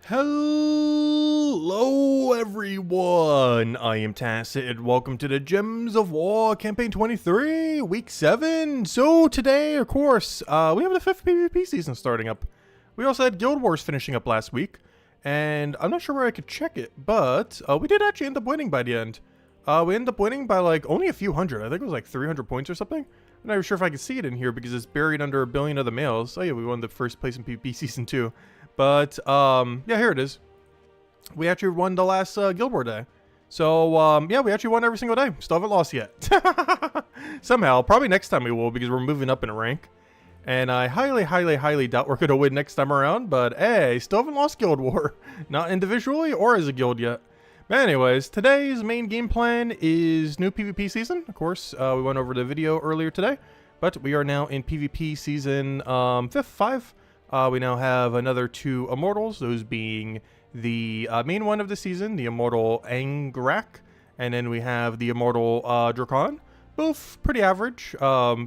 Hello everyone, I am Tacit, welcome to the Gems of War Campaign 23, Week 7. So today, of course, we have the 5th PvP season starting up. We also had Guild Wars finishing up last week, and I'm not sure where I could check it, but we did actually end up winning by the end. We ended up winning by like only a few hundred, I think it was like 300 points or something. I'm not even sure if I can see it in here because it's buried under a billion other males. Oh yeah, we won the first place in PvP season 2. But, yeah, here it is. We actually won the last Guild War day. So, yeah, we actually won every single day. Still haven't lost yet. Somehow. Probably next time we will because we're moving up in rank. And I highly doubt we're going to win next time around. But, hey, still haven't lost Guild War. Not individually or as a guild yet. But anyways, today's main game plan is new PvP season. Of course, we went over the video earlier today. But we are now in PvP season 5. We now have another 2 Immortals, those being the main one of the season, the Immortal Angrak, and then we have the Immortal Drakon. Both pretty average,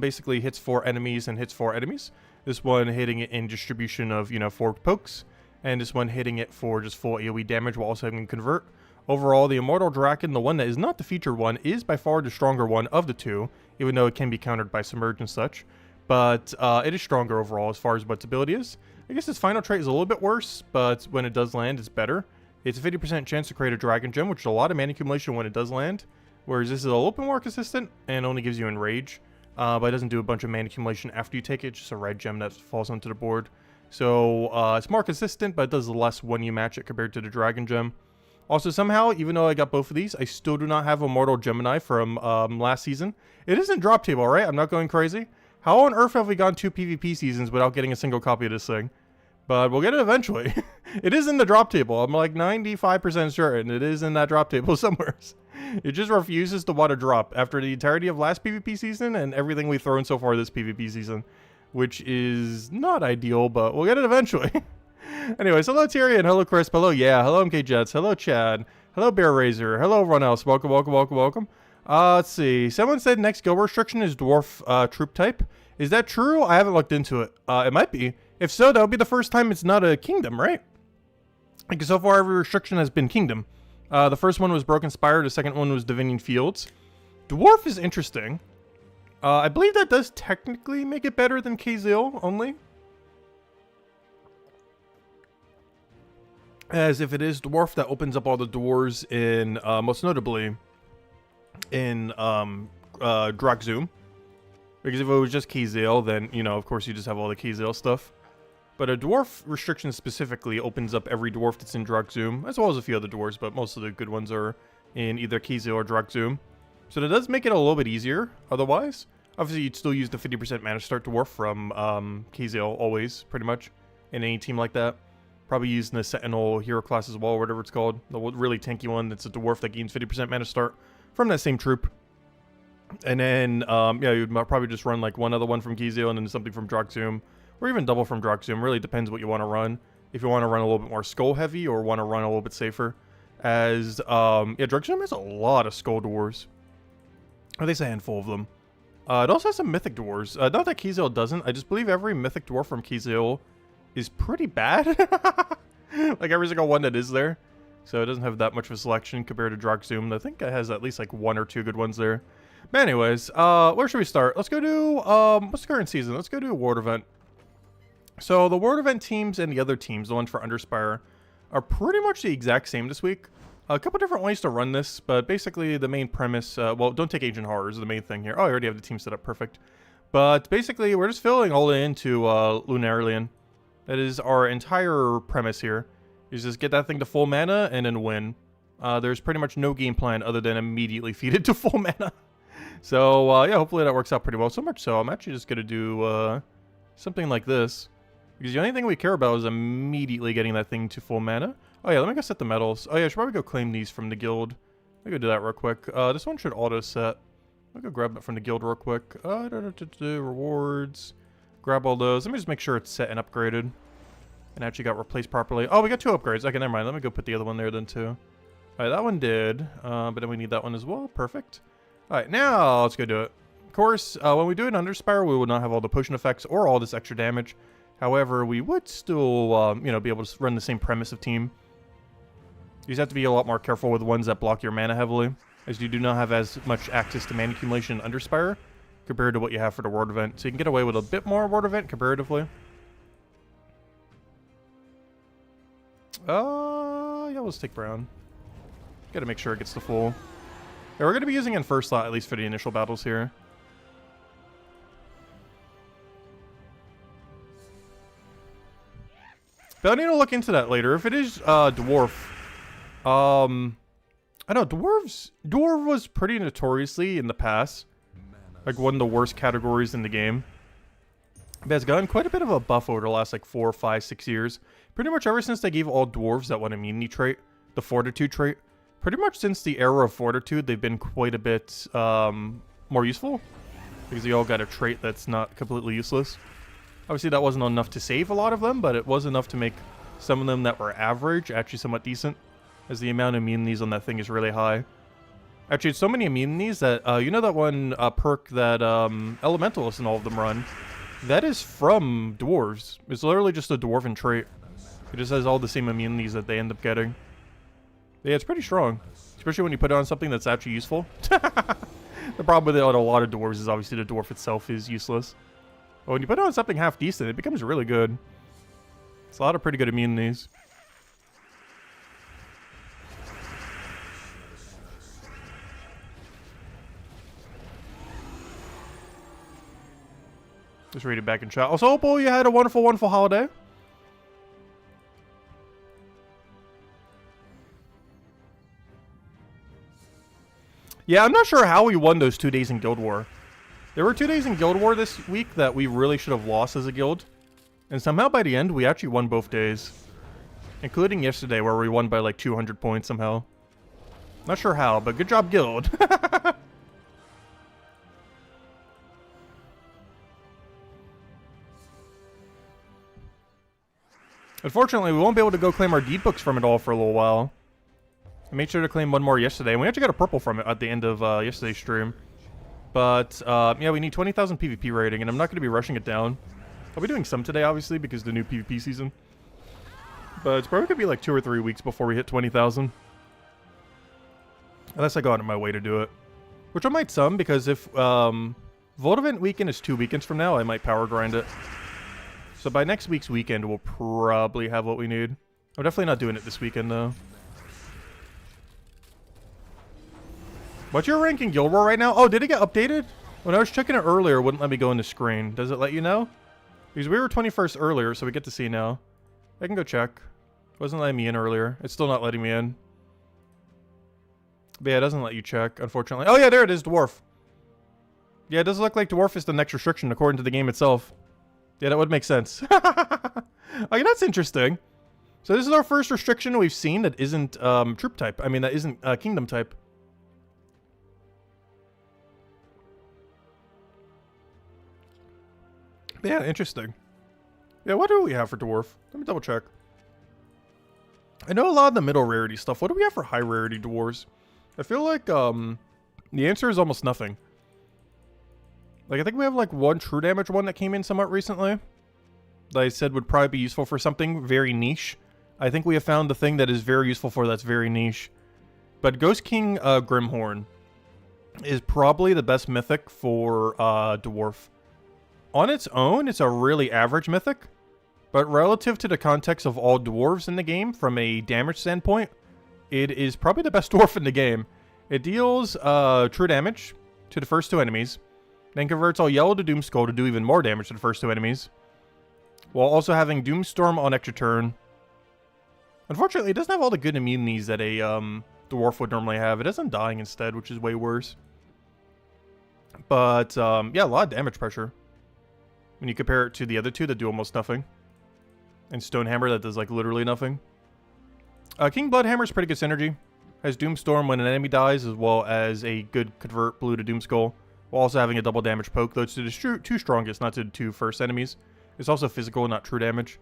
basically hits 4 enemies and hits 4 enemies. This one hitting it in distribution of, 4 pokes, and this one hitting it for just full AoE damage while also having convert. Overall, the Immortal Draken, the one that is not the featured one, is by far the stronger one of the 2, even though it can be countered by Submerge and such. But it is stronger overall as far as what its ability is. I guess its final trait is a little bit worse, but when it does land, it's better. It's a 50% chance to create a Dragon Gem, which is a lot of mana accumulation when it does land. Whereas this is a little bit more consistent and only gives you Enrage. But it doesn't do a bunch of mana accumulation after you take it. It's just a red gem that falls onto the board. So it's more consistent, but it does less when you match it compared to the Dragon Gem. Also, somehow, even though I got both of these, I still do not have Immortal Gemini from last season. It isn't drop table, right? I'm not going crazy. How on earth have we gone 2 PvP seasons without getting a single copy of this thing? But we'll get it eventually. It is in the drop table. I'm like 95% certain it is in that drop table somewhere. It just refuses to want to drop after the entirety of last PvP season and everything we've thrown so far this PvP season. Which is not ideal, but we'll get it eventually. Anyways, hello Tyrion, hello Chris, hello hello MK Jets, hello Chad, hello Bear Razor, hello everyone else. Welcome. Let's see. Someone said next guild restriction is dwarf troop type. Is that true? I haven't looked into it. It might be. If so, that would be the first time it's not a kingdom, right? Because so far every restriction has been kingdom. The first one was Broken Spire. The second one was Divinian Fields. Dwarf is interesting. I believe that does technically make it better than Kazil only. As if it is dwarf, that opens up all the doors in, most notably, in Drakzoom. Because if it was just Kazil, then, of course you just have all the Kazil stuff. But a dwarf restriction specifically opens up every dwarf that's in Drakzoom, as well as a few other dwarves, but most of the good ones are in either Kazil or Drakzoom. So that does make it a little bit easier, otherwise. Obviously, you'd still use the 50% mana start dwarf from Kazil, always, pretty much, in any team like that. Probably using the Sentinel hero class as well, or whatever it's called. The really tanky one that's a dwarf that gains 50% mana start from that same troop. And then, yeah, you'd probably just run like one other one from Kazil and then something from Drakzoom. Or even double from Drakzoom. Really depends what you want to run. If you want to run a little bit more skull heavy or want to run a little bit safer. As, yeah, Drakzoom has a lot of skull dwarves. Or at least a handful of them. It also has some mythic dwarves. Not that Kazil doesn't. I just believe every mythic dwarf from Kazil is pretty bad. Like every single one that is there. So it doesn't have that much of a selection compared to Drakzoom. I think it has at least like 1 or 2 good ones there. But anyways, where should we start? Let's go do, what's the current season? Let's go do a Ward event. So the Ward event teams and the other teams, the ones for Underspire, are pretty much the exact same this week. A couple different ways to run this, but basically the main premise, well, don't take Agent Horror is the main thing here. Oh, I already have the team set up, perfect. But basically, we're just filling all into Lunarlian. That is our entire premise here. Is just get that thing to full mana and then win. There's pretty much no game plan other than immediately feed it to full mana. So, yeah, hopefully that works out pretty well. So much so, I'm actually just going to do something like this. Because the only thing we care about is immediately getting that thing to full mana. Oh yeah, let me go set the medals. Oh yeah, I should probably go claim these from the guild. Let me go do that real quick. This one should auto set. I'll go grab that from the guild real quick. Rewards. Grab all those. Let me just make sure it's set and upgraded. And actually got replaced properly. Oh, we got 2 upgrades. Okay, never mind. Let me go put the other one there then too. Alright, that one did. But then we need that one as well. Perfect. Alright, now let's go do it. Of course, when we do an Underspire, we will not have all the potion effects or all this extra damage. However, we would still, you know, be able to run the same premise of team. You just have to be a lot more careful with ones that block your mana heavily, as you do not have as much access to mana accumulation in Underspire compared to what you have for the Ward Event. So you can get away with a bit more Ward Event comparatively. Yeah, let's take Brown. Gotta make sure it gets the full. Yeah, we're gonna be using it in first slot, at least for the initial battles here. But I need to look into that later. If it is Dwarf, I know Dwarf was pretty notoriously in the past like one of the worst categories in the game. But it's gotten quite a bit of a buff over the last like 4, 5, 6 years. Pretty much ever since they gave all dwarves that one immunity trait, the Fortitude trait. Pretty much since the era of Fortitude, they've been quite a bit more useful. Because they all got a trait that's not completely useless. Obviously that wasn't enough to save a lot of them, but it was enough to make some of them that were average actually somewhat decent. As the amount of immunities on that thing is really high. Actually, it's so many immunities that, you know that one perk that Elementalists and all of them run? That is from dwarves. It's literally just a dwarven trait. It just has all the same immunities that they end up getting. Yeah, it's pretty strong. Especially when you put it on something that's actually useful. The problem with it on a lot of dwarves is obviously the dwarf itself is useless. But when you put it on something half decent, it becomes really good. It's a lot of pretty good immunities. Just read it back in chat. Also, hope all you had a wonderful, wonderful holiday. Yeah, I'm not sure how we won those 2 days in Guild War. There were 2 days in Guild War this week that we really should have lost as a guild. And somehow by the end, we actually won both days. Including yesterday, where we won by like 200 points somehow. Not sure how, but good job, guild. Unfortunately, we won't be able to go claim our deed books from it all for a little while. I made sure to claim one more yesterday, and we actually got a purple from it at the end of yesterday's stream. But, yeah, we need 20,000 PvP rating, and I'm not going to be rushing it down. I'll be doing some today, obviously, because of the new PvP season. But it's probably going to be like 2 or 3 weeks before we hit 20,000. Unless I go out of my way to do it. Which I might some, because if Vault Event weekend is 2 weekends from now, I might power grind it. So by next week's weekend, we'll probably have what we need. I'm definitely not doing it this weekend, though. What's your rank in Guild War right now? Oh, did it get updated? When I was checking it earlier, it wouldn't let me go in the screen. Does it let you know? Because we were 21st earlier, so we get to see now. I can go check. It wasn't letting me in earlier. It's still not letting me in. But yeah, it doesn't let you check, unfortunately. Oh yeah, there it is, Dwarf. Yeah, it does look like Dwarf is the next restriction according to the game itself. Yeah, that would make sense. Okay, that's interesting. So this is our first restriction we've seen that isn't troop type. I mean, that isn't kingdom type. But yeah, interesting. Yeah, what do we have for Dwarf? Let me double check. I know a lot of the middle rarity stuff. What do we have for high rarity dwarves? I feel like the answer is almost nothing. Like, I think we have like one true damage one that came in somewhat recently. That I said would probably be useful for something very niche. I think we have found the thing that is very useful for that's very niche. But Ghost King Grimhorn is probably the best mythic for Dwarf. On its own, it's a really average mythic. But relative to the context of all dwarves in the game, from a damage standpoint, it is probably the best dwarf in the game. It deals true damage to the first 2 enemies. Then converts all yellow to Doomskull to do even more damage to the first 2 enemies. While also having Doomstorm on extra turn. Unfortunately, it doesn't have all the good immunities that a dwarf would normally have. It has Undying instead, which is way worse. But, yeah, a lot of damage pressure. When you compare it to the other 2 that do almost nothing. And Stonehammer that does, like, literally nothing. King Bloodhammer is pretty good synergy. Has Doomstorm when an enemy dies, as well as a good convert blue to Doomskull. While also having a double damage poke, though it's to the 2 strongest, not to the 2 first enemies. It's also physical, not true damage.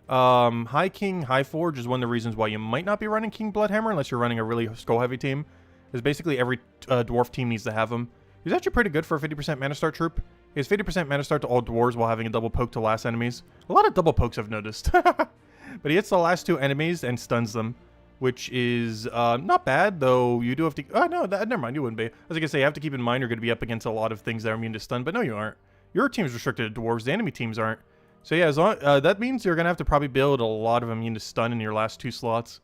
High King, High Forge is one of the reasons why you might not be running King Bloodhammer unless you're running a really skull-heavy team. Because basically every dwarf team needs to have him. He's actually pretty good for a 50% mana start troop. He has 50% mana start to all dwarves while having a double poke to last enemies. A lot of double pokes I've noticed. But he hits the last 2 enemies and stuns them, which is not bad, though you do have to... Oh, no, never mind, you wouldn't be. I was going to say, you have to keep in mind you're going to be up against a lot of things that are immune to stun, but no, you aren't. Your team's restricted to dwarves, the enemy teams aren't. So yeah, as long, that means you're going to have to probably build a lot of immune to stun in your last 2 slots.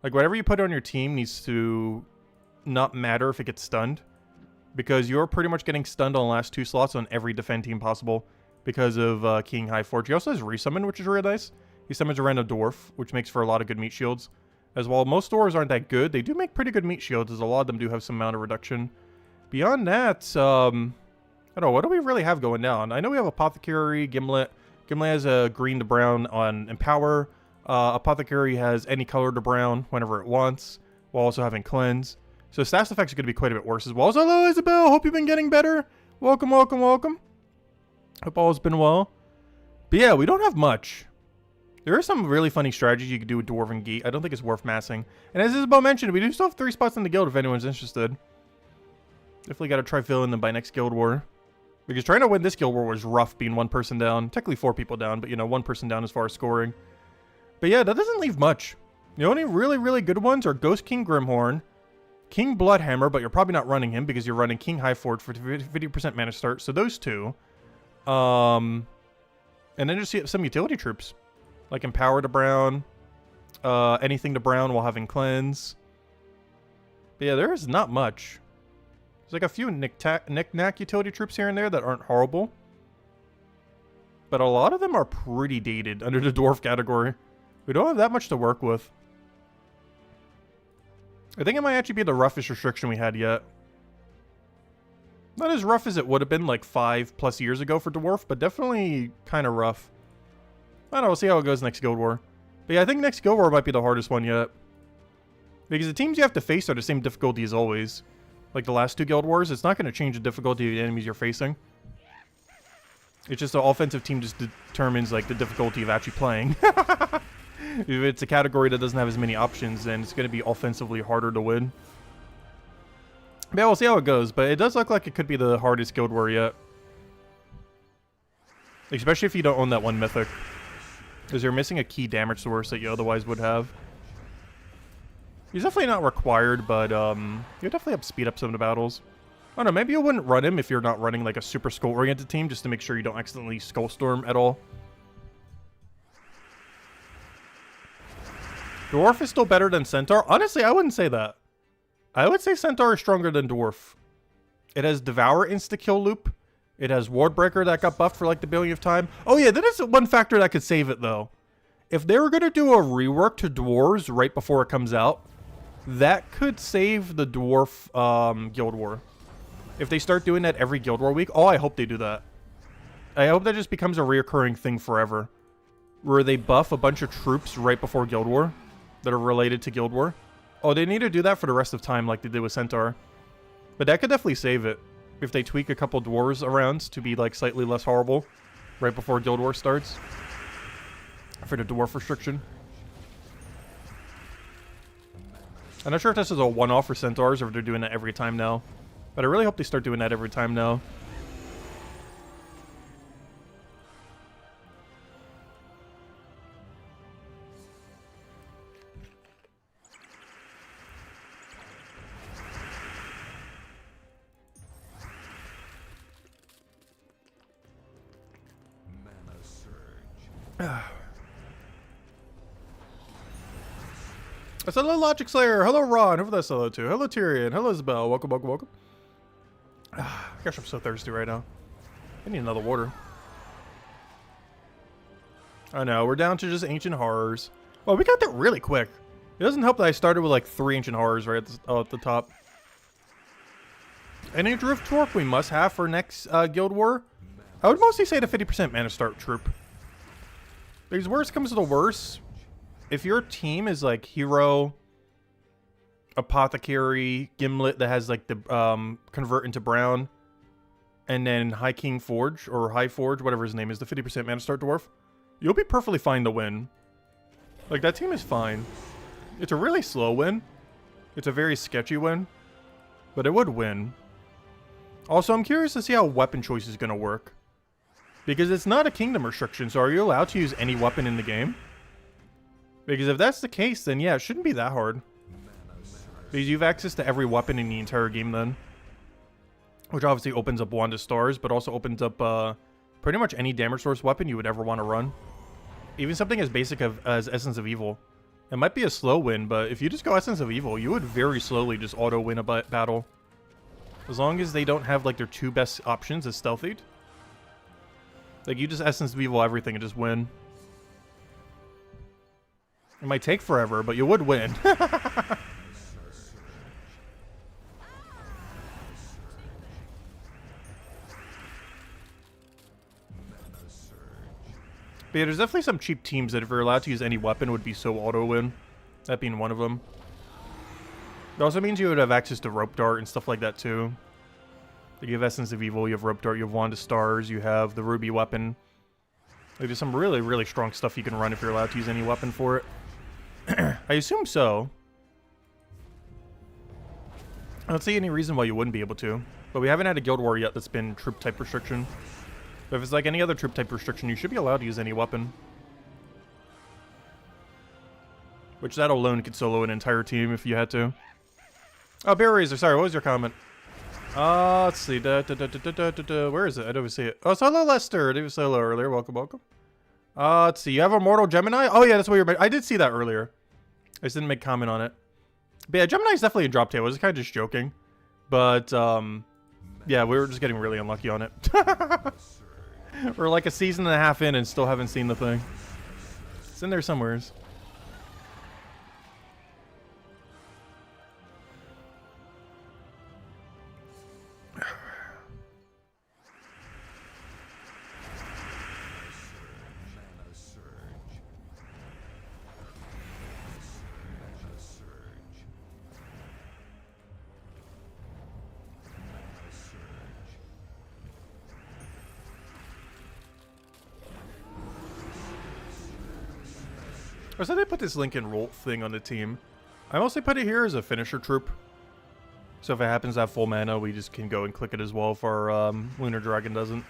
Like, whatever you put on your team needs to not matter if it gets stunned, because you're pretty much getting stunned on the last 2 slots on every defend team possible because of King High Forge. He also has resummon, which is really nice. He summons a random dwarf, which makes for a lot of good meat shields. As well, most dwarves aren't that good. They do make pretty good meat shields, as a lot of them do have some amount of reduction. Beyond that, I don't know, what do we really have going down? I know we have Apothecary, Gimlet. Gimlet has a green to brown on Empower. Apothecary has any color to brown whenever it wants, while also having Cleanse. So stats effects are going to be quite a bit worse as well. So hello, Isabel. Hope you've been getting better. Welcome, welcome, welcome. Hope all has been well. But yeah, we don't have much. There are some really funny strategies you could do with Dwarven Geat. I don't think it's worth massing. And as Isabel mentioned, we do still have 3 spots in the guild if anyone's interested. Definitely got to try filling them by next Guild War. Because trying to win this Guild War was rough, being 1 person down. Technically 4 people down, but you know, 1 person down as far as scoring. But yeah, that doesn't leave much. The only really, really good ones are Ghost King Grimhorn, King Bloodhammer, but you're probably not running him because you're running King Highforge for 50% mana start. So those 2. And then just some utility troops. Like Empower to brown. Anything to brown while having Cleanse. But yeah, there is not much. There's like a few knick-knack utility troops here and there that aren't horrible. But a lot of them are pretty dated under the dwarf category. We don't have that much to work with. I think it might actually be the roughest restriction we had yet. Not as rough as it would have been like 5+ years ago for dwarf, but definitely kind of rough. I don't know, we'll see how it goes next Guild War. But yeah, I think next Guild War might be the hardest one yet. Because the teams you have to face are the same difficulty as always. Like the last 2 Guild Wars, it's not going to change the difficulty of the enemies you're facing. It's just the offensive team just determines like the difficulty of actually playing. If it's a category that doesn't have as many options, then it's going to be offensively harder to win. But yeah, we'll see how it goes, but it does look like it could be the hardest Guild War yet. Especially if you don't own that 1 mythic. Because you're missing a key damage source that you otherwise would have. He's definitely not required, but you definitely have to speed up some of the battles. I don't know, maybe you wouldn't run him if you're not running like a super skull-oriented team, just to make sure you don't accidentally Skullstorm at all. Dwarf is still better than Centaur. Honestly, I wouldn't say that. I would say Centaur is stronger than Dwarf. It has Devour insta-kill loop. It has Wardbreaker that got buffed for like the billionth time. Oh yeah, that is one factor that could save it though. If they were going to do a rework to Dwarves right before it comes out, that could save the Dwarf Guild War. If they start doing that every Guild War week, oh, I hope they do that. I hope that just becomes a reoccurring thing forever. Where they buff a bunch of troops right before Guild War that are related to Guild War. Oh, they need to do that for the rest of time like they did with Centaur. But that could definitely save it. If they tweak a couple dwarves around to be like slightly less horrible right before Guild War starts. For the dwarf restriction. I'm not sure if this is a one-off for Centaurs or if they're doing that every time now. But I really hope they start doing that every time now. That's hello Logic Slayer. Hello Ron. Whoever that's hello to. Hello Tyrion. Hello Isabel. Welcome, welcome, welcome. Gosh, I'm so thirsty right now. I need another water. I know, we're down to just Ancient Horrors. Well, we got that really quick. It doesn't help that I started with like 3 Ancient Horrors right at the top. Any Drift Torque we must have for next Guild War? I would mostly say the 50% mana start troop. Because worst comes to the worst, if your team is like Hero, Apothecary, Gimlet that has like the convert into brown, and then High King Forge or High Forge, whatever his name is, the 50% mana start dwarf, you'll be perfectly fine to win. Like that team is fine. It's a really slow win. It's a very sketchy win, but it would win. Also, I'm curious to see how weapon choice is going to work. Because it's not a kingdom restriction, so are you allowed to use any weapon in the game? Because if that's the case, then yeah, it shouldn't be that hard. Because you have access to every weapon in the entire game then. Which obviously opens up Wand of Stars, but also opens up pretty much any damage source weapon you would ever want to run. Even something as basic as Essence of Evil. It might be a slow win, but if you just go Essence of Evil, you would very slowly just auto-win a battle. As long as they don't have, like, their two best options as stealthied. Like, you just Essence of Evil everything and just win. It might take forever, but you would win. But yeah, there's definitely some cheap teams that if you're allowed to use any weapon would be so auto-win. That being one of them. It also means you would have access to Rope Dart and stuff like that too. Like you have Essence of Evil, you have Rope Dart, you have Wand of Stars, you have the Ruby weapon. Like there's some really, really strong stuff you can run if you're allowed to use any weapon for it. I assume so. I don't see any reason why you wouldn't be able to. But we haven't had a guild war yet that's been troop type restriction. But if it's like any other troop type restriction, you should be allowed to use any weapon. Which that alone could solo an entire team if you had to. Oh, Bear Razor, sorry, what was your comment? Let's see. Where is it? I don't even see it. Oh, Solo Lester. I did solo earlier. Welcome, welcome. Let's see. You have a Mortal Gemini? Oh, yeah, that's what you're... I did see that earlier. I just didn't make comment on it. But yeah, Gemini's definitely a drop tail. I was kind of just joking. But, yeah, we were just getting really unlucky on it. We're like a season and a half in and still haven't seen the thing. It's in there somewheres. Or so they put this Lincoln Rolt thing on the team. I mostly put it here as a finisher troop. So if it happens to have full mana, we just can go and click it as well if our Lunar Dragon doesn't.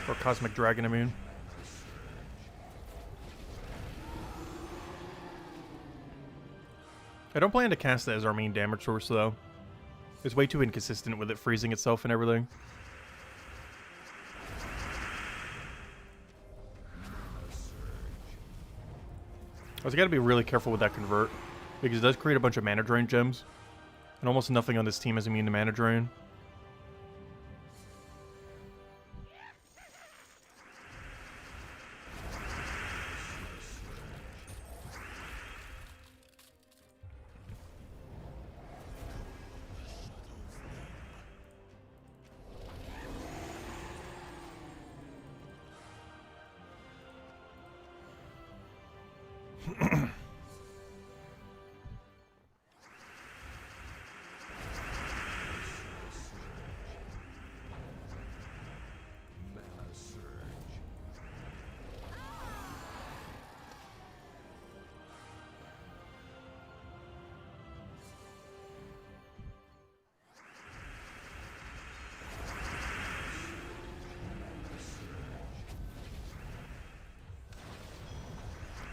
Or Cosmic Dragon, I mean. I don't plan to cast that as our main damage source, though. It's way too inconsistent with it freezing itself and everything. I gotta be really careful with that convert, because it does create a bunch of mana drain gems, and almost nothing on this team is immune to mana drain.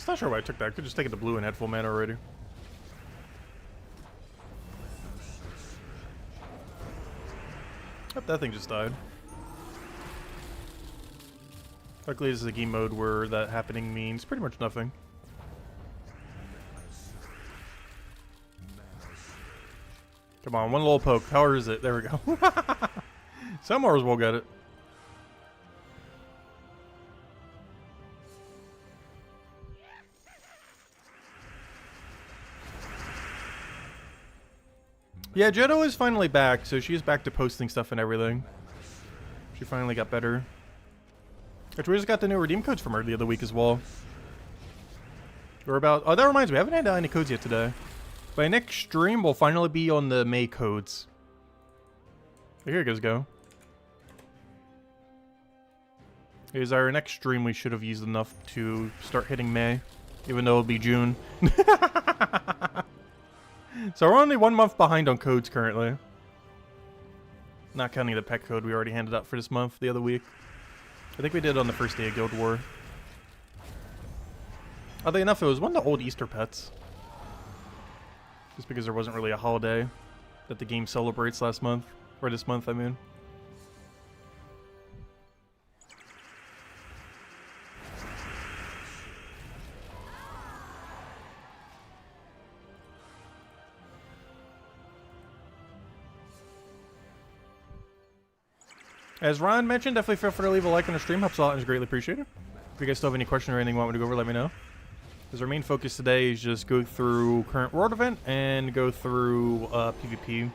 I'm not sure why I took that. I could just take it to blue and had full mana already. Oh, that thing just died. Luckily, this is a game mode where that happening means pretty much nothing. Come on, one little poke. How hard is it? There we go. Some Mars will get it. Yeah, Jetto is finally back, so she's back to posting stuff and everything. She finally got better. Actually, we just got the new redeem codes from her the other week as well. We're about... Oh, that reminds me, I haven't had any codes yet today. By next stream, we'll finally be on the May codes. Here it goes, go. Is our next stream, we should have used enough to start hitting May. Even though it'll be June. So we're only 1 month behind on codes currently. Not counting the pet code we already handed out for this month the other week. I think we did it on the first day of Guild War. Oddly enough, it was one of the old Easter pets. Just because there wasn't really a holiday that the game celebrates last month. Or this month, I mean. As Ron mentioned, definitely feel free to leave a like on the stream. Helps a lot and is greatly appreciated. If you guys still have any questions or anything you want me to go over, let me know. Because our main focus today is just go through current world event and go through PvP.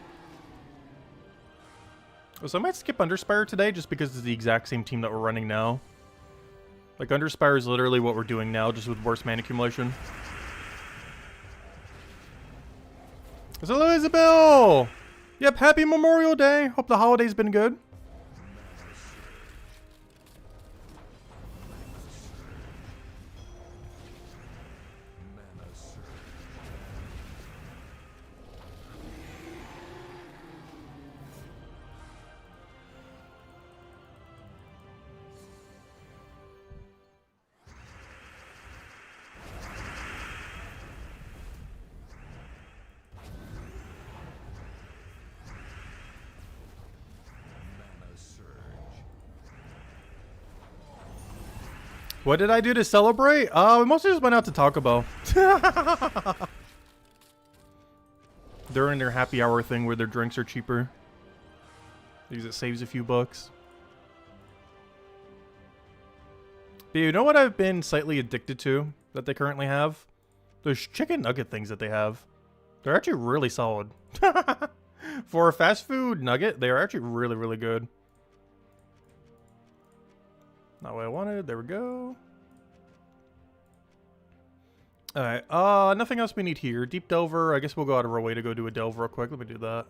So I might skip Underspire today just because it's the exact same team that we're running now. Like, Underspire is literally what we're doing now, just with worse mana accumulation. Hello, Isabel! Yep, happy Memorial Day. Hope the holiday's been good. What did I do to celebrate? We mostly just went out to Taco Bell. During their happy hour thing where their drinks are cheaper. Because it saves a few bucks. But you know what I've been slightly addicted to that they currently have? Those chicken nugget things that they have. They're actually really solid. For a fast food nugget, they are actually really, really good. Not what I wanted. There we go. Alright. Nothing else we need here. Deep Delver. I guess we'll go out of our way to go do a delve real quick. Let me do that.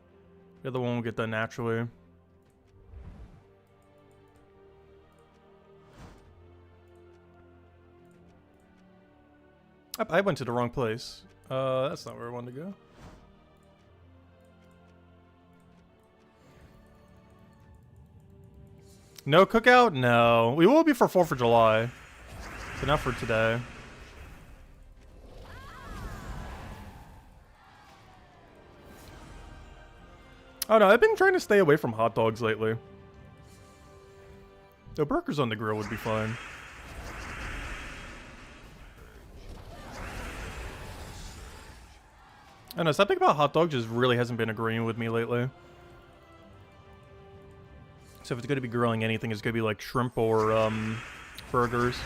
The other one will get done naturally. I went to the wrong place. That's not where I wanted to go. No cookout? No. We will be for 4th of July. But not for today. Oh no, I've been trying to stay away from hot dogs lately. The burgers on the grill would be fine. I don't know, something about hot dogs just really hasn't been agreeing with me lately. So if it's going to be grilling anything, it's going to be like shrimp or burgers.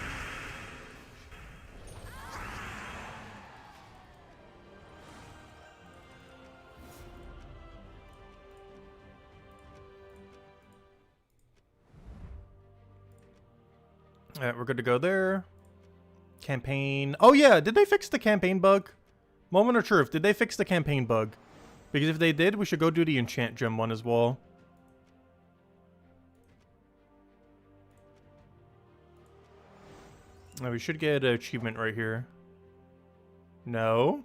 Alright, we're good to go there. Campaign. Oh yeah, did they fix the campaign bug? Moment of truth, did they fix the campaign bug? Because if they did, we should go do the enchant gem one as well. Oh, we should get an achievement right here. No.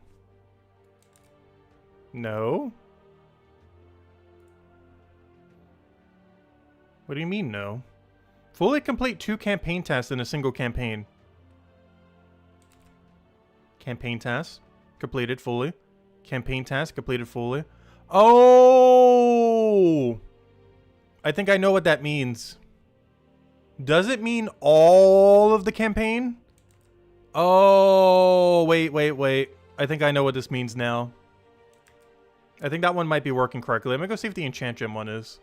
No. What do you mean, no? Fully complete 2 campaign tasks in a single campaign. Campaign task. Completed fully. Campaign task. Completed fully. Oh! I think I know what that means. Does it mean all of the campaign? Oh, wait. I think I know what this means now. I think that one might be working correctly. Let me go see if the enchant gem one is.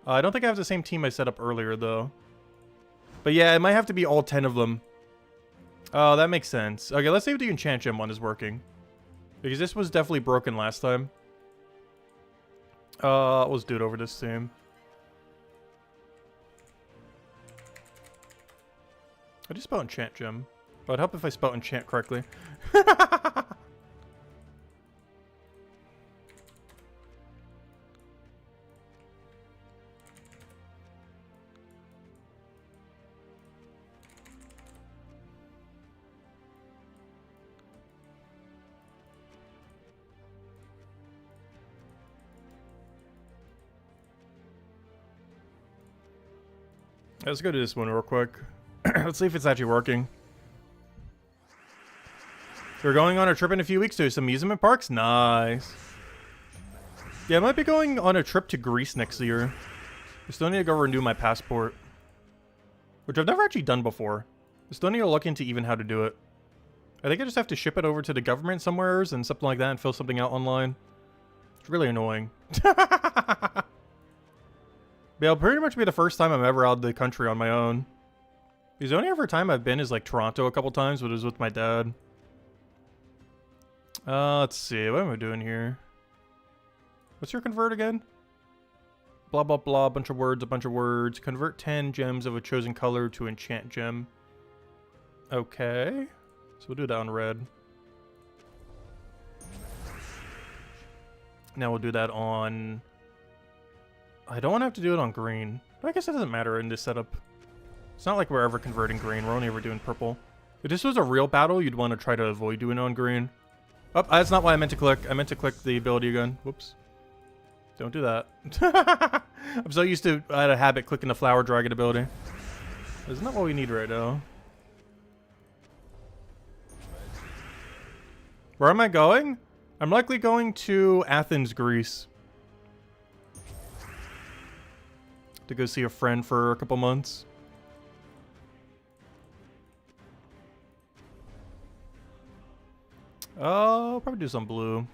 I don't think I have the same team I set up earlier, though. But yeah, it might have to be all 10 of them. Oh, that makes sense. Okay, let's see if the enchant gem one is working. Because this was definitely broken last time. Let's do it over this team. I just spelled enchant gem. Oh, it'd help if I spelled enchant correctly. Let's go to this one real quick. Let's see if it's actually working. We're going on a trip in a few weeks to some amusement parks. Nice. Yeah, I might be going on a trip to Greece next year. I still need to go renew my passport, which I've never actually done before. I still need to look into even how to do it. I think I just have to ship it over to the government somewheres and something like that and fill something out online. It's really annoying. But it'll pretty much be the first time I'm ever out of the country on my own. Because the only other time I've been is like Toronto a couple times, but it was with my dad. Let's see. What am I doing here? What's your convert again? Blah, blah, blah. A bunch of words. Convert 10 gems of a chosen color to enchant gem. Okay. So we'll do that on red. Now we'll do that on... I don't want to have to do it on green. But I guess it doesn't matter in this setup. It's not like we're ever converting green. We're only ever doing purple. If this was a real battle, you'd want to try to avoid doing it on green. Oh, that's not what I meant to click. I meant to click the ability again. Whoops. Don't do that. I'm so used to, I had a habit clicking the flower dragon ability. Isn't that what we need right now? Where am I going? I'm likely going to Athens, Greece. To go see a friend for a couple months. Oh, I'll probably do some blue.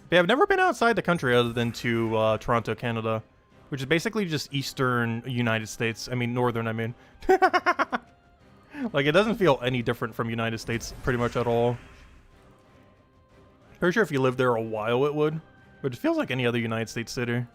But yeah, I've never been outside the country other than to Toronto, Canada. Which is basically just eastern United States. I mean, northern, I mean. Like, it doesn't feel any different from United States pretty much at all. Pretty sure if you lived there a while it would. But it feels like any other United States city.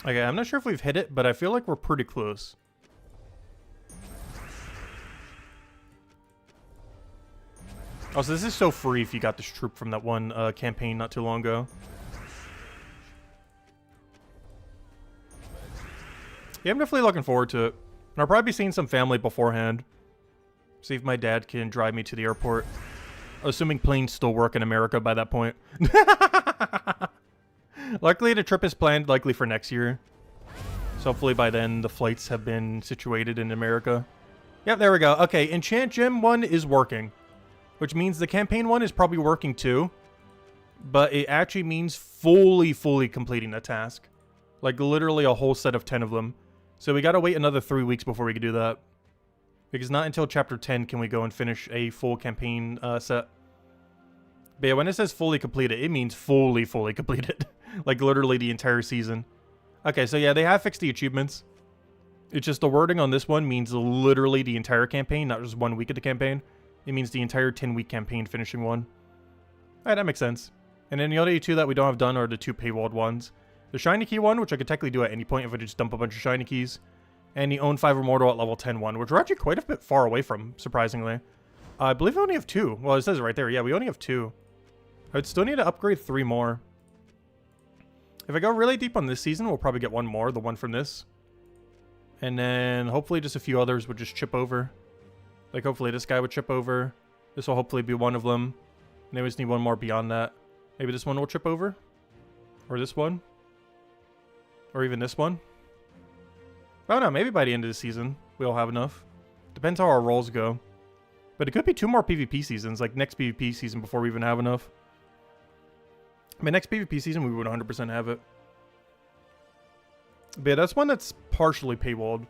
Okay, I'm not sure if we've hit it, but I feel like we're pretty close. Also, this is so free if you got this troop from that one campaign not too long ago. Yeah, I'm definitely looking forward to it. And I'll probably be seeing some family beforehand. See if my dad can drive me to the airport. Assuming planes still work in America by that point. Luckily, the trip is planned likely for next year. So hopefully by then, the flights have been situated in America. Yep, there we go. Okay, Enchant Gem 1 is working. Which means the campaign 1 is probably working too. But it actually means fully completing the task. Like literally a whole set of 10 of them. So we gotta wait another 3 weeks before we can do that. Because not until chapter 10 can we go and finish a full campaign set. But yeah, when it says fully completed, it means fully completed. Like literally the entire season. Okay, so yeah, they have fixed the achievements. It's just the wording on this one means literally the entire campaign, not just 1 week of the campaign. It means the entire 10-week campaign finishing one. Alright, that makes sense. And then the other two that we don't have done are the 2 paywalled ones. The Shiny Key one, which I could technically do at any point if I just dump a bunch of Shiny Keys. And the Own 5 Immortal at level 10 one, which we're actually quite a bit far away from, surprisingly. I believe we only have 2. Well, it says it right there. Yeah, we only have 2. I would still need to upgrade 3 more. If I go really deep on this season, we'll probably get 1 more, the one from this. And then hopefully just a few others would just chip over. Like hopefully this guy would chip over. This will hopefully be one of them. And I just need 1 more beyond that. Maybe this one will chip over. Or this one. Or even this one. I don't know, maybe by the end of the season, we'll have enough. Depends how our rolls go. But it could be 2 more PvP seasons, like next PvP season before we even have enough. I mean, next PvP season, we would 100% have it. But yeah, that's one that's partially paywalled.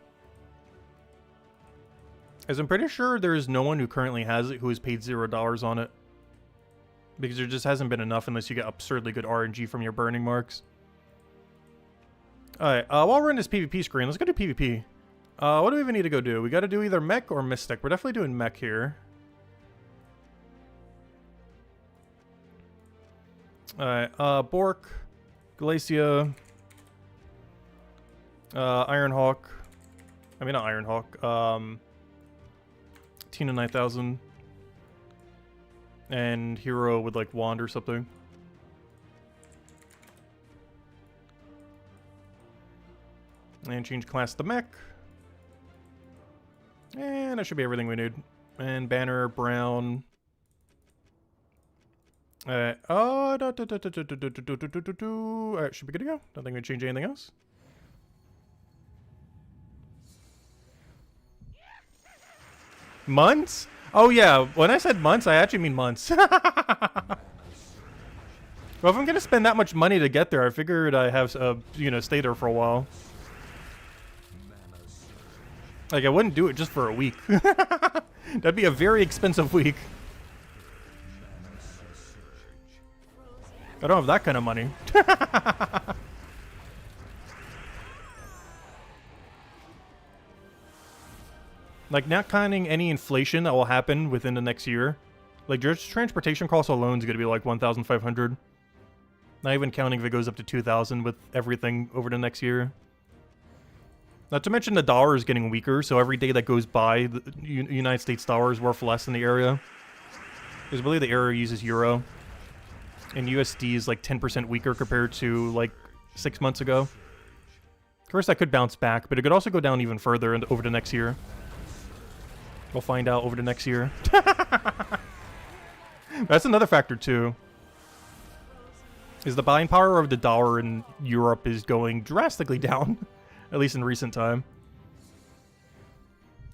As I'm pretty sure there is no one who currently has it who has paid $0 on it. Because there just hasn't been enough unless you get absurdly good RNG from your burning marks. Alright, while we're in this PvP screen, let's go do PvP. What do we even need to go do? We gotta do either mech or mystic. We're definitely doing mech here. Alright, Bork, Glacia, Ironhawk. I mean, not Ironhawk. Tina 9000. And hero with like wand or something. And change class to mech. And that should be everything we need. And banner, brown. Alright, should be good to go. Don't think we change anything else. Months? Oh yeah, when I said months, I actually mean months. Well, if I'm gonna spend that much money to get there, I figured I have, stay there for a while. Like, I wouldn't do it just for a week. That'd be a very expensive week. I don't have that kind of money. Like, not counting any inflation that will happen within the next year. Like, just transportation costs alone is going to be like 1,500. Not even counting if it goes up to 2,000 with everything over the next year. Not to mention the dollar is getting weaker, so every day that goes by, the United States dollar is worth less in the area. Because I believe the area uses euro. And USD is like 10% weaker compared to like 6 months ago. Of course, that could bounce back, but it could also go down even further over the next year. We'll find out over the next year. That's another factor too. Is the buying power of the dollar in Europe is going drastically down. At least in recent time.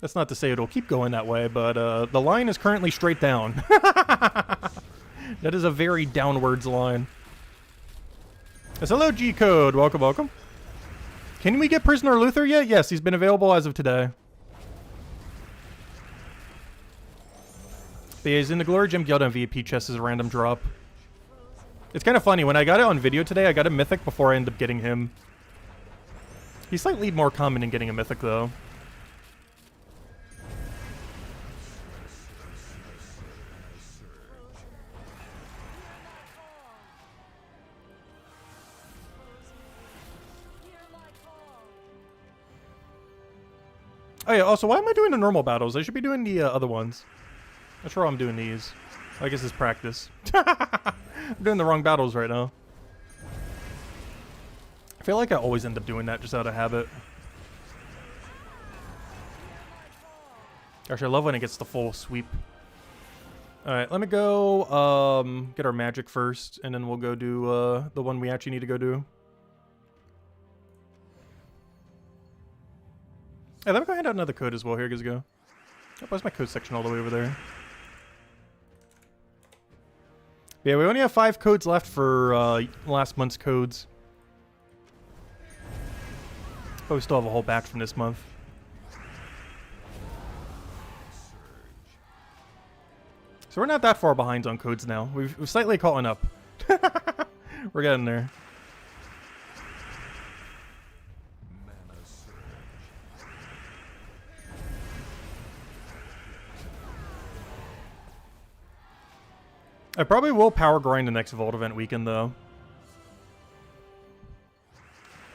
That's not to say it'll keep going that way, but the line is currently straight down. That is a very downwards line. Yes, hello, G-Code. Welcome, welcome. Can we get Prisoner Luther yet? Yes, he's been available as of today. But yeah, he's in the Glory Gem Guild on VIP chest as a random drop. It's kind of funny. When I got it on video today, I got a mythic before I ended up getting him. He's slightly more common in getting a mythic, though. Oh yeah, also, why am I doing the normal battles? I should be doing the other ones. Not sure why I'm doing these. I guess it's practice. I'm doing the wrong battles right now. I feel like I always end up doing that just out of habit. Gosh, I love when it gets the full sweep. Alright, let me go get our magic first, and then we'll go do the one we actually need to go do. Hey, let me go hand out another code as well. Here goes go. Oh, why's my code section all the way over there? Yeah, we only have 5 codes left for last month's codes. But we still have a whole batch from this month. So we're not that far behind on codes now. We've slightly caught up. We're getting there. I probably will power grind the next Vault event weekend, though.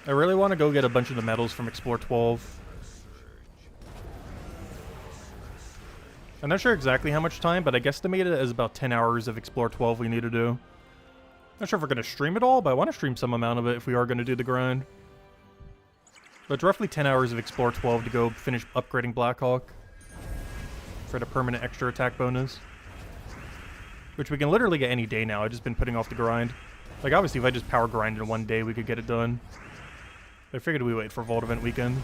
I really want to go get a bunch of the medals from Explore 12. I'm not sure exactly how much time, but I guesstimated it as about 10 hours of Explore 12 we need to do. Not sure if we're going to stream it all, but I want to stream some amount of it if we are going to do the grind. But it's roughly 10 hours of Explore 12 to go finish upgrading Blackhawk for the permanent extra attack bonus. Which we can literally get any day now. I've just been putting off the grind. Like, obviously, if I just power grind in one day, we could get it done. I figured we wait for Vault event weekend.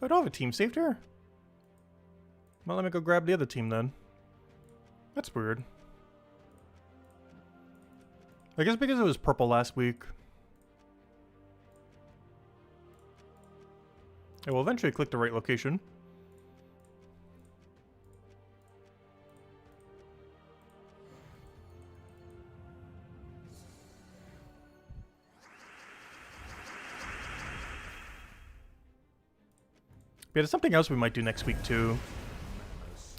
I don't have a team saved here. Well, let me go grab the other team then. That's weird. I guess because it was purple last week. I will eventually click the right location. But there's something else we might do next week too.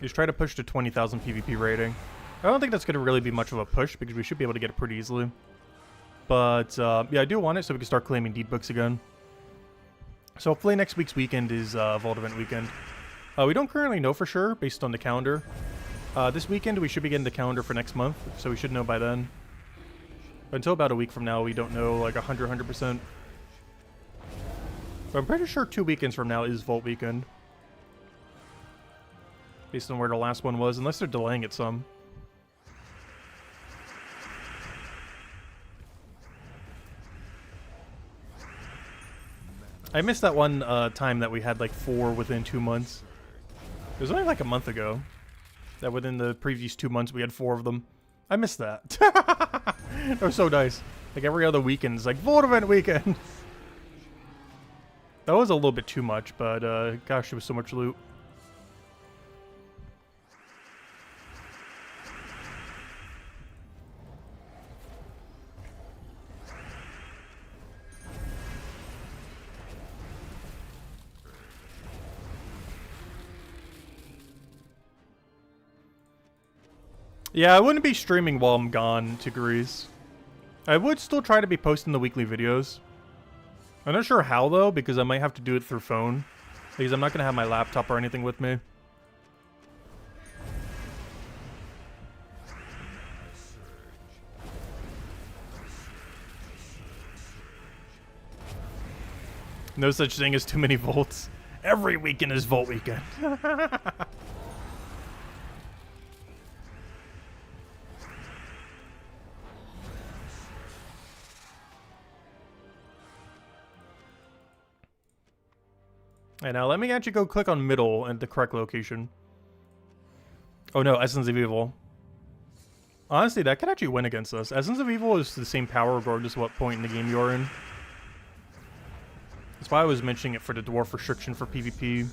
Just try to push to 20,000 PvP rating. I don't think that's going to really be much of a push because we should be able to get it pretty easily. But yeah, I do want it so we can start claiming deed books again. So hopefully next week's weekend is Vault Event weekend. We don't currently know for sure based on the calendar. This weekend we should be getting the calendar for next month, so we should know by then. Until about a week from now, we don't know like 100%. But I'm pretty sure 2 weekends from now is Vault weekend. Based on where the last one was, unless they're delaying it some. I missed that one time that we had like 4 within 2 months. It was only like a month ago that within the previous 2 months we had 4 of them. I missed that. That was so nice. Like every other weekend is like Vault Event weekend. That was a little bit too much, but gosh, there was so much loot. Yeah, I wouldn't be streaming while I'm gone to Greece. I would still try to be posting the weekly videos. I'm not sure how though, because I might have to do it through phone. Because I'm not going to have my laptop or anything with me. No such thing as too many volts. Every weekend is Vault weekend. And now let me actually go click on middle and the correct location. Oh no, Essence of Evil. Honestly, that could actually win against us. Essence of Evil is the same power regardless of what point in the game you're in. That's why I was mentioning it for the Dwarf restriction for PvP.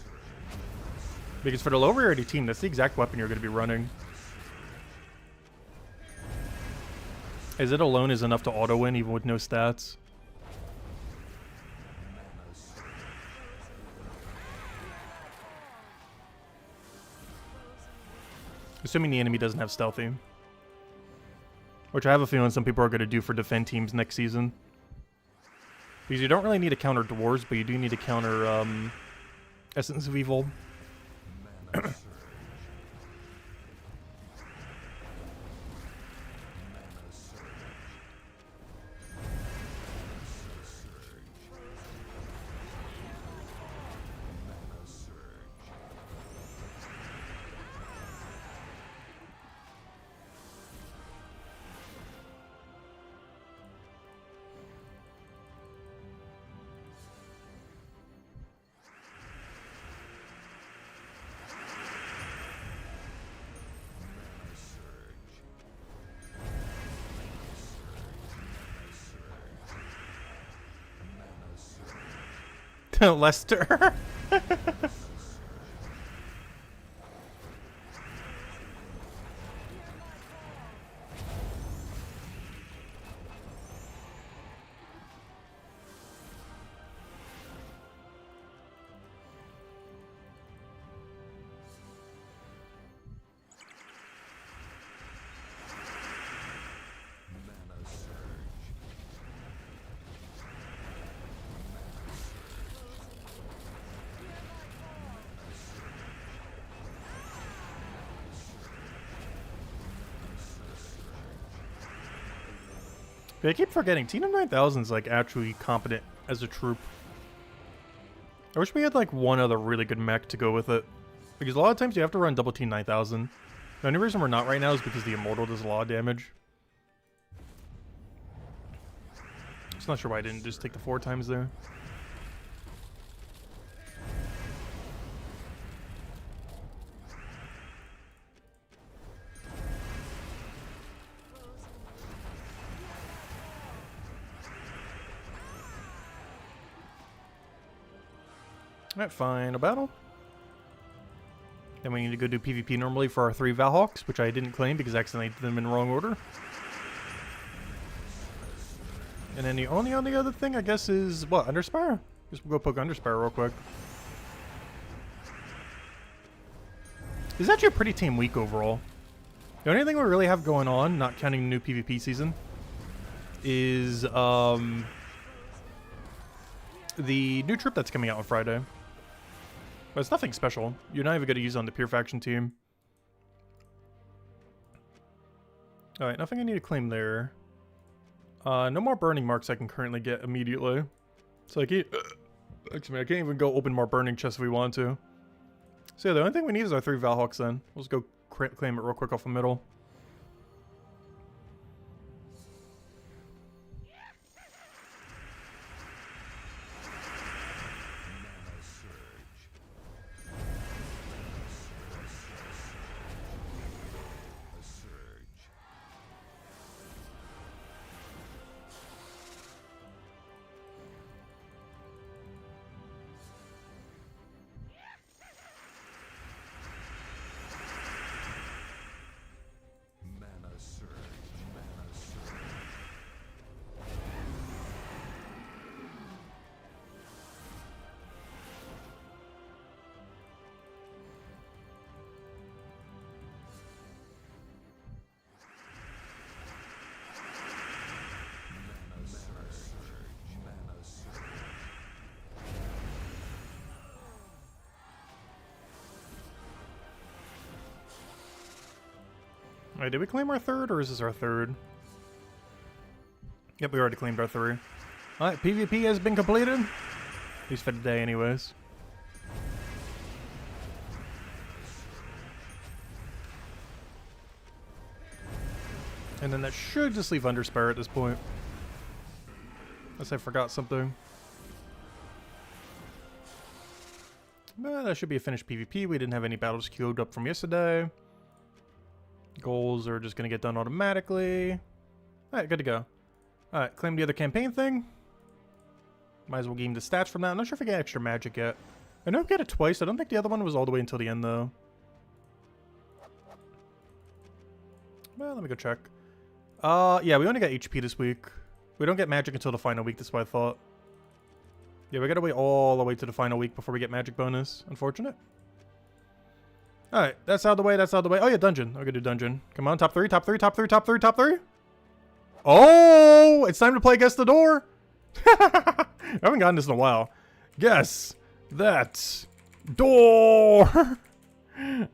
Because for the low rarity team, that's the exact weapon you're going to be running. As it alone is enough to auto-win even with no stats. Assuming the enemy doesn't have stealthy. Which I have a feeling some people are going to do for defend teams next season. Because you don't really need to counter dwarves, but you do need to counter Essence of Evil. Lester. I keep forgetting, Team 9000 is like actually competent as a troop. I wish we had like one other really good mech to go with it. Because a lot of times you have to run double Team 9000. The only reason we're not right now is because the Immortal does a lot of damage. Just not sure why I didn't just take the 4 times there. Alright, final battle. Then we need to go do PvP normally for our 3 Valhawks, which I didn't claim because I accidentally did them in the wrong order. And then the only other thing, I guess, is, what, Underspire? Just go poke Underspire real quick. This is actually a pretty tame week overall. The only thing we really have going on, not counting the new PvP season, is the new trip that's coming out on Friday. But it's nothing special. You're not even going to use it on the pure faction team. Alright, nothing I need to claim there. No more burning marks I can currently get immediately. So I can't... Excuse me, I can't even go open more burning chests if we want to. So yeah, the only thing we need is our 3 Valhawks then. We'll just go claim it real quick off the middle. Alright, did we claim our 3rd, or is this our 3rd? Yep, we already claimed our 3. Alright, PvP has been completed. At least for today, anyways. And then that should just leave Underspire at this point. Unless I forgot something. But that should be a finished PvP. We didn't have any battles queued up from yesterday. Goals are just going to get done automatically. Alright, good to go. Alright, claim the other campaign thing. Might as well gain the stats from that. I'm not sure if I get extra magic yet. I know I get it twice. I don't think the other one was all the way until the end, though. Well, let me go check. Yeah, we only got HP this week. We don't get magic until the final week, that's what I thought. Yeah, we gotta wait all the way to the final week before we get magic bonus. Unfortunate. Alright, that's out of the way, that's out of the way. Oh yeah, dungeon. I'm gonna do dungeon. Come on, top 3, top 3, top 3, top 3, top 3. Oh, it's time to play Guess the Door. I haven't gotten this in a while. Guess that door.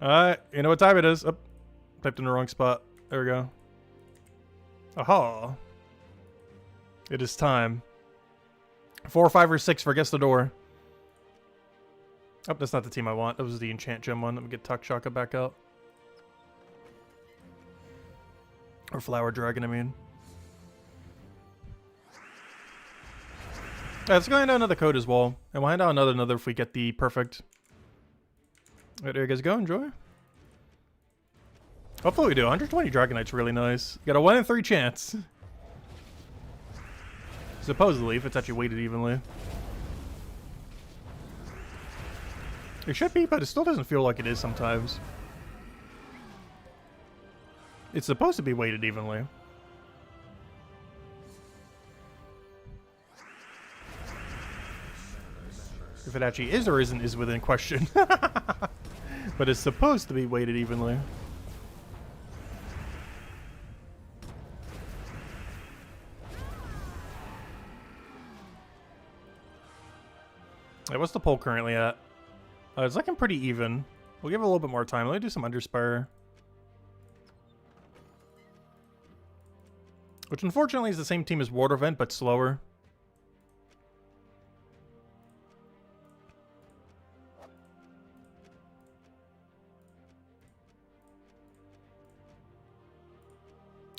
Alright, you know what time it is. Oh, typed in the wrong spot. There we go. Aha. It is time. 4, 5, or 6 for Guess the Door. Oh, that's not the team I want. That was the Enchant Gem one. Let me get Tuck Shaka back out. Or Flower Dragon, I mean. Alright, let's go hand out another code as well. And we'll hand out another if we get the perfect. Alright, there you guys go. Enjoy. Hopefully we do. 120 Dragonite's really nice. Got a 1 in 3 chance. Supposedly, if it's actually weighted evenly. It should be, but it still doesn't feel like it is sometimes. It's supposed to be weighted evenly. If it actually is or isn't is within question. But it's supposed to be weighted evenly. Hey, what's the poll currently at? It's looking pretty even. We'll give it a little bit more time. Let me do some Underspire. Which unfortunately is the same team as Water Vent, but slower.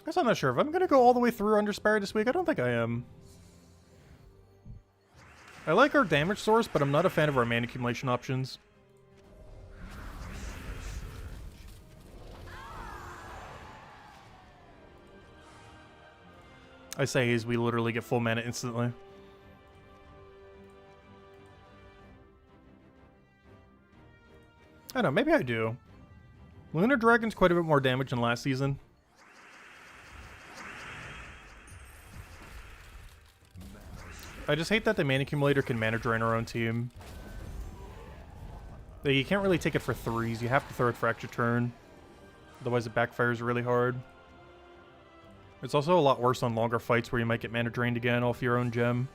I guess I'm not sure if I'm going to go all the way through Underspire this week. I don't think I am. I like our damage source, but I'm not a fan of our mana accumulation options. I say as we literally get full mana instantly. I don't know, maybe I do. Lunar Dragon's quite a bit more damage than last season. I just hate that the mana accumulator can mana drain our own team. You can't really take it for 3s. You have to throw it for extra turn. Otherwise it backfires really hard. It's also a lot worse on longer fights where you might get mana drained again off your own gem.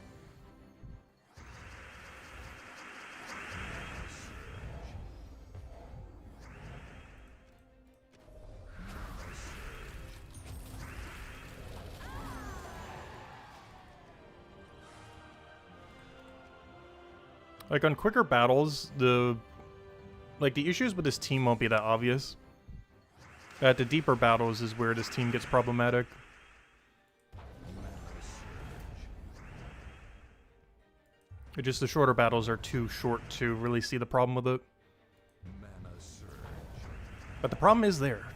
Like on quicker battles, the issues with this team won't be that obvious. At the deeper battles is where this team gets problematic. Just the shorter battles are too short to really see the problem with it. But the problem is there.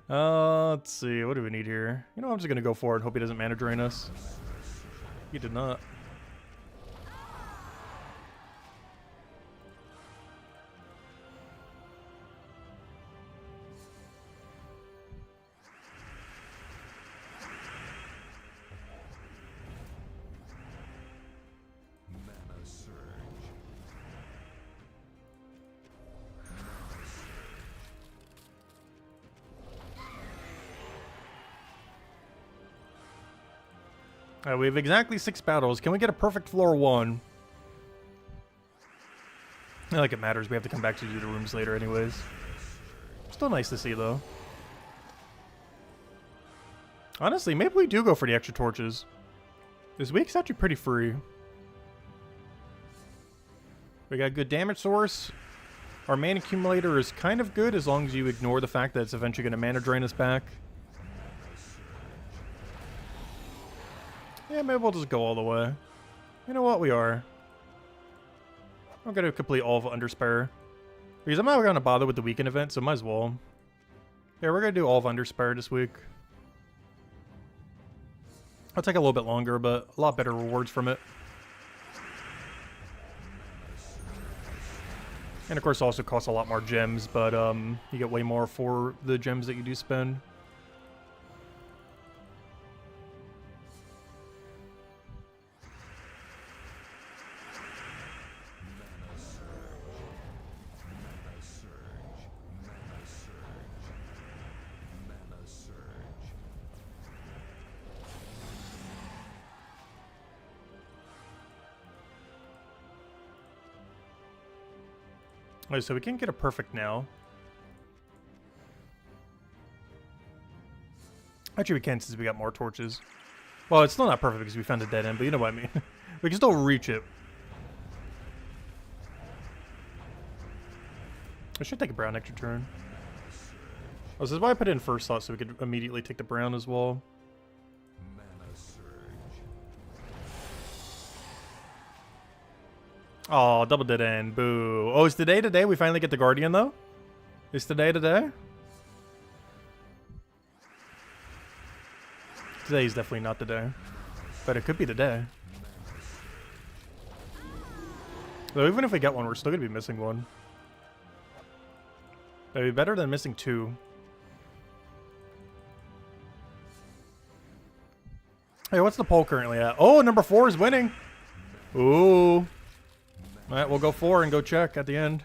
Let's see, what do we need here? You know, I'm just gonna go for it and hope he doesn't mana drain us. He did not. Alright, we have exactly 6 battles. Can we get a perfect floor 1? Not like it matters. We have to come back to do the rooms later anyways. Still nice to see, though. Honestly, maybe we do go for the extra torches. This week's actually pretty free. We got good damage source. Our mana accumulator is kind of good as long as you ignore the fact that it's eventually going to mana drain us back. Yeah, maybe we'll just go all the way. You know what? We are. I'm going to complete all of Underspire. Because I'm not going to bother with the weekend event, so might as well. Yeah, we're going to do all of Underspire this week. It'll take a little bit longer, but a lot better rewards from it. And of course, it also costs a lot more gems, but you get way more for the gems that you do spend. Alright, so we can't get a perfect now. Actually, we can since we got more torches. Well, it's still not perfect because we found a dead end, but you know what I mean. We can still reach it. I should take a brown extra turn. Oh, this is why I put it in first slot, so we could immediately take the brown as well. Oh, double dead end. Boo. Oh, is today we finally get the Guardian, though? Is today? Today's definitely not the day. But it could be the day. Though even if we get one, we're still going to be missing one. That'd be better than missing 2. Hey, what's the poll currently at? Oh, number 4 is winning. Ooh. Alright, we'll go 4 and go check at the end.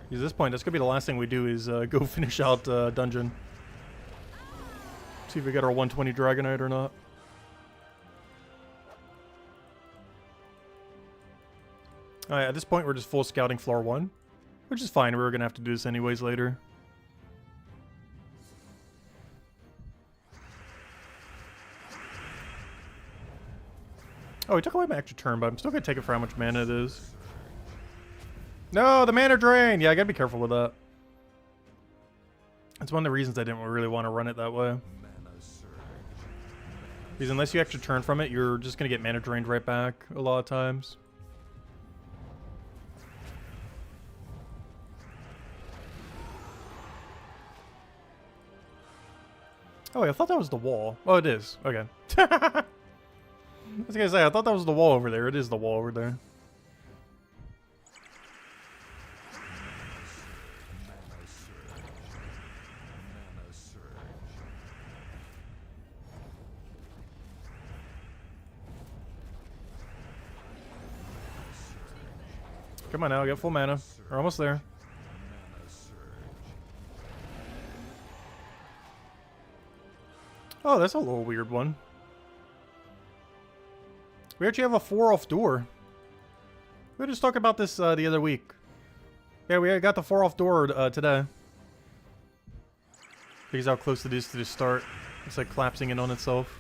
Because at this point, that's going to be the last thing we do is go finish out dungeon. See if we get our 120 Dragonite or not. Alright, at this point, we're just full scouting floor 1. Which is fine, we were going to have to do this anyways later. Oh, he took away my extra turn, but I'm still going to take it for how much mana it is. No, the mana drain! Yeah, I got to be careful with that. That's one of the reasons I didn't really want to run it that way. Because unless you extra turn from it, you're just going to get mana drained right back a lot of times. Oh, wait, I thought that was the wall. Oh, it is. Okay. I was gonna say, I thought that was the wall over there. It is the wall over there. Come on now, get full mana. We're almost there. Oh, that's a little weird one. We actually have a 4-off door. We were just talking about this the other week. Yeah, we got the 4-off door today. Because how close it is to the start. It's like collapsing in on itself.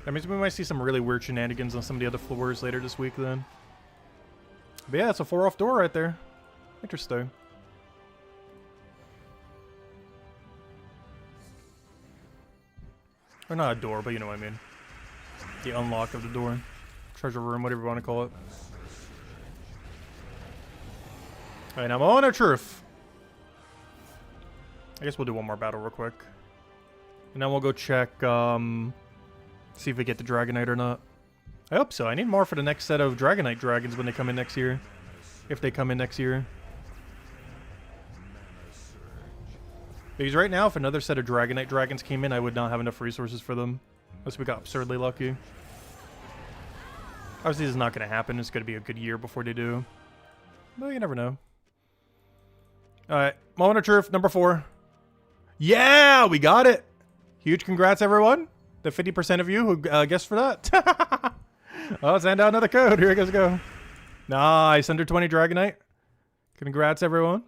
That means we might see some really weird shenanigans on some of the other floors later this week then. But yeah, it's a 4-off door right there. Interesting. Or not a door, but you know what I mean. The unlock of the door. Treasure room, whatever you want to call it. Alright, now moment of truth. I guess we'll do one more battle real quick. And then we'll go check, see if we get the Dragonite or not. I hope so. I need more for the next set of Dragonite dragons when they come in next year. If they come in next year. Because right now, if another set of Dragonite dragons came in, I would not have enough resources for them. Unless we got absurdly lucky. Obviously, this is not going to happen. It's going to be a good year before they do. But you never know. Alright, moment of truth, number 4. Yeah, we got it! Huge congrats, everyone. The 50% of you who guessed for that. Oh, let's hand out another code. Here you guys go. Nice, under 20 Dragonite. Congrats, everyone.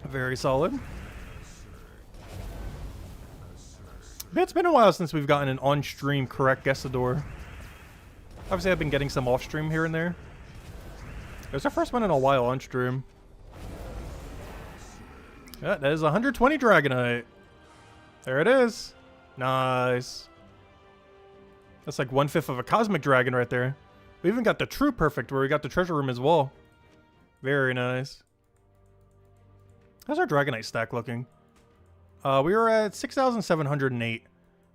Very solid. It's been a while since we've gotten an on-stream correct guessador. Obviously, I've been getting some off-stream here and there. It was our first one in a while on-stream. Yeah, that is 120 Dragonite. There it is. Nice. That's like 1/5 of a Cosmic Dragon right there. We even got the True Perfect where we got the treasure room as well. Very nice. How's our Dragonite stack looking? We were at 6,708.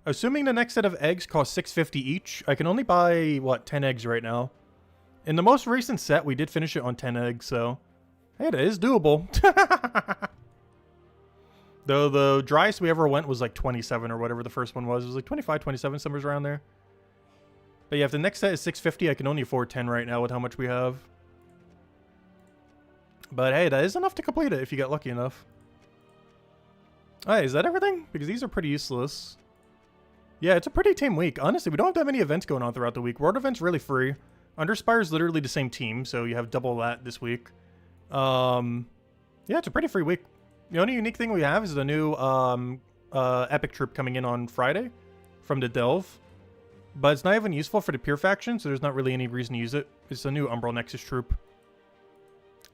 Assuming the next set of eggs cost 650 each, I can only buy, what, 10 eggs right now. In the most recent set, we did finish it on 10 eggs, so... Hey, it is doable. Though the driest we ever went was like 27 or whatever the first one was. It was like 25, 27, somewhere around there. But yeah, if the next set is 650, I can only afford 10 right now with how much we have. But hey, that is enough to complete it if you get lucky enough. Alright, is that everything? Because these are pretty useless. Yeah, it's a pretty tame week. Honestly, we don't have that many events going on throughout the week. World events really free. Underspire is literally the same team, so you have double that this week. Yeah, it's a pretty free week. The only unique thing we have is the new epic troop coming in on Friday from the Delve. But it's not even useful for the Pure faction, so there's not really any reason to use it. It's a new Umbral Nexus troop.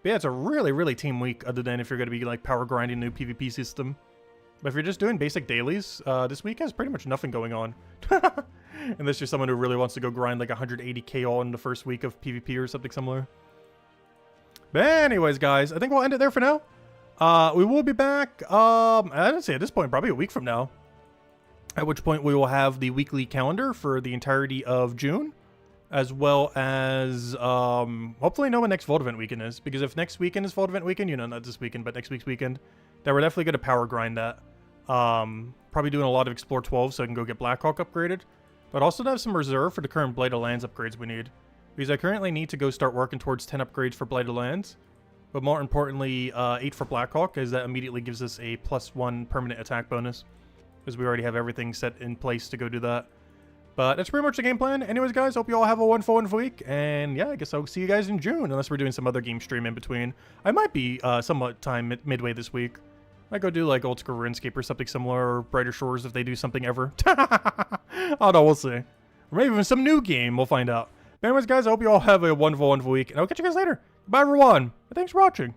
But yeah, it's a really, really team week, other than if you're going to be like power grinding a new PvP system. But if you're just doing basic dailies, this week has pretty much nothing going on. Unless you're someone who really wants to go grind like 180k all in the first week of PvP or something similar. But anyways, guys, I think we'll end it there for now. We will be back, I'd say at this point, probably a week from now. At which point we will have the weekly calendar for the entirety of June. As well as, hopefully know when next Vault Event weekend is. Because if next weekend is Vault Event weekend, you know, not this weekend, but next week's weekend, then we're definitely going to power grind that. Probably doing a lot of Explore 12 so I can go get Blackhawk upgraded. But also to have some reserve for the current Blighted Lands upgrades we need. Because I currently need to go start working towards 10 upgrades for Blighted Lands. But more importantly, 8 for Blackhawk, as that immediately gives us a +1 permanent attack bonus. Because we already have everything set in place to go do that. But that's pretty much the game plan. Anyways, guys, hope you all have a wonderful week. And yeah, I guess I'll see you guys in June, unless we're doing some other game stream in between. I might be somewhat time midway this week. Might go do like Old School RuneScape or something similar, or Brighter Shores if they do something ever. I don't know, we'll see. Or maybe even some new game, we'll find out. But anyways, guys, I hope you all have a wonderful week. And I'll catch you guys later. Bye, everyone. Thanks for watching.